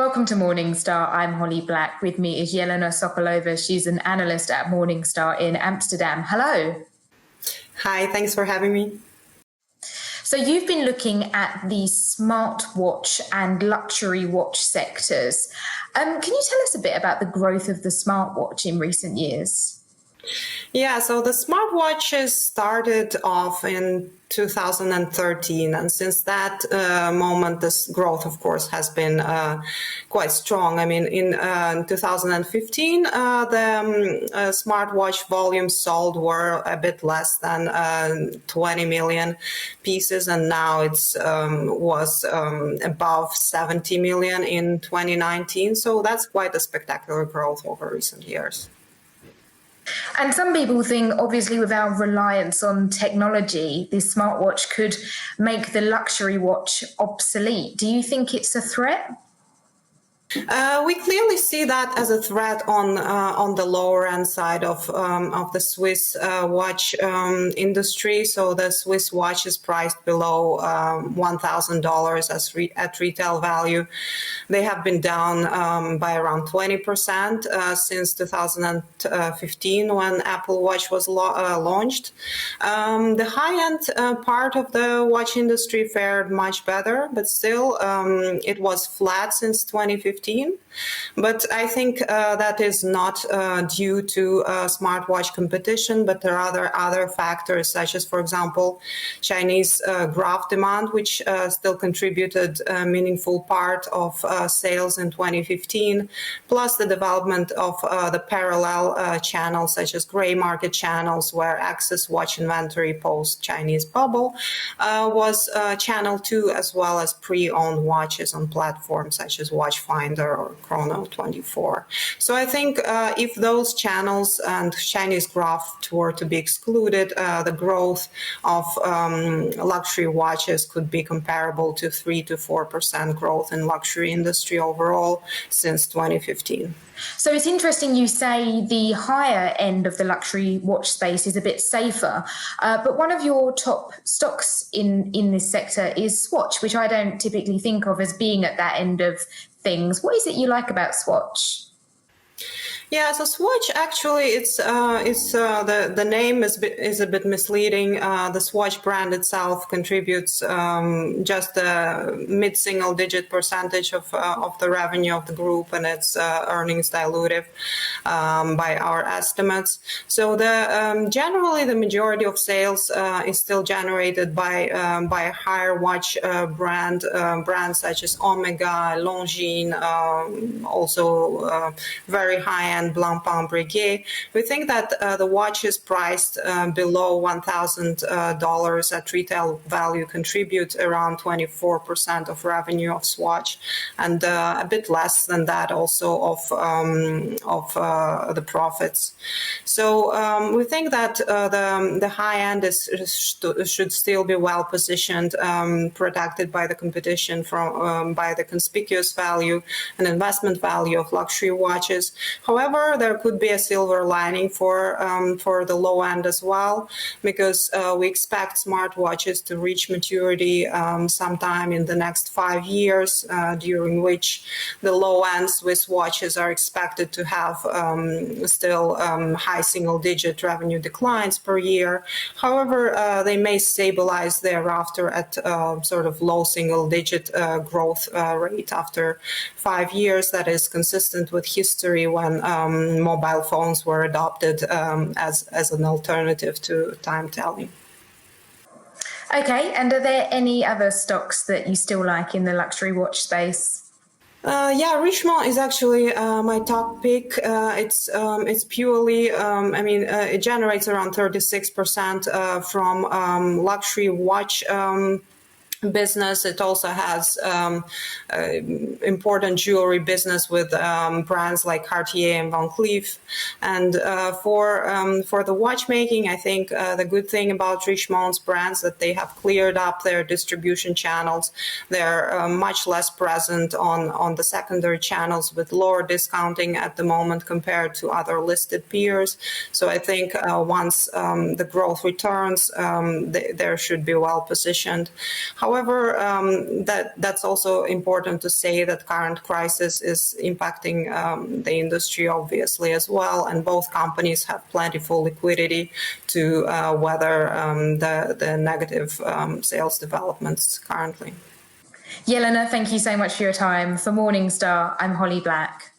Welcome to Morningstar. I'm Holly Black. With me is Jelena Sokolova. She's an analyst at Morningstar in Amsterdam. Hello. Hi, thanks for having me. So you've been looking at the smartwatch and luxury watch sectors. Can you tell us a bit about the growth of the smartwatch in recent years? Yeah, so the smartwatches started off in 2013, and since that moment, this growth, of course, has been quite strong. I mean, in 2015, the smartwatch volumes sold were a bit less than 20 million pieces, and now it's was above 70 million in 2019. So that's quite a spectacular growth over recent years. And some people think, obviously, with our reliance on technology, this smartwatch could make the luxury watch obsolete. Do you think it's a threat? We clearly see that as a threat on the lower end side of the Swiss watch industry. So the Swiss watch is priced below $1,000 at retail value. They have been down by around 20% since 2015 when Apple Watch was launched. The high-end part of the watch industry fared much better, but still it was flat since 2015. But I think that is not due to smartwatch competition, but there are other factors, such as, for example, Chinese graph demand, which still contributed a meaningful part of sales in 2015, plus the development of the parallel channels, such as gray market channels, where excess watch inventory post-Chinese bubble was Channel 2, as well as pre-owned watches on platforms such as Watchfinder or Chrono 24. So I think if those channels and Chinese graph were to be excluded, the growth of luxury watches could be comparable to 3 to 4% growth in luxury industry overall since 2015. So it's interesting you say the higher end of the luxury watch space is a bit safer, but one of your top stocks in this sector is Swatch, which I don't typically think of as being at that end of things. What is it you like about Swatch? Yeah, so Swatch actually, it's the name is a bit misleading. The Swatch brand itself contributes just a mid-single-digit percentage of the revenue of the group, and it's earnings dilutive by our estimates. So generally the majority of sales is still generated by a higher watch brands such as Omega, Longines, also very high-end Blancpain Breguet. We think that the watch is priced below $1,000 at retail value contributes around 24% of revenue of Swatch, and a bit less than that also of the profits. So we think that the high end should still be well positioned, protected by the competition by the conspicuous value and investment value of luxury watches. However, there could be a silver lining for the low end as well, because we expect smartwatches to reach maturity sometime in the next 5 years, during which the low end Swiss watches are expected to have still high single-digit revenue declines per year. However, they may stabilize thereafter at sort of low single-digit growth rate after 5 years. That is consistent with history when mobile phones were adopted as an alternative to time telling. Okay, and are there any other stocks that you still like in the luxury watch space? Yeah, Richemont is actually my top pick. It's purely, it generates around 36% from luxury watch business. It also has important jewelry business with brands like Cartier and Van Cleef. And for the watchmaking, I think the good thing about Richemont's brands that they have cleared up their distribution channels. They're much less present on the secondary channels with lower discounting at the moment compared to other listed peers. So I think once the growth returns, they should be well positioned. However, However, that's also important to say that current crisis is impacting the industry obviously as well, and both companies have plentiful liquidity to weather the negative sales developments currently. Jelena, thank you so much for your time. For Morningstar, I'm Holly Black.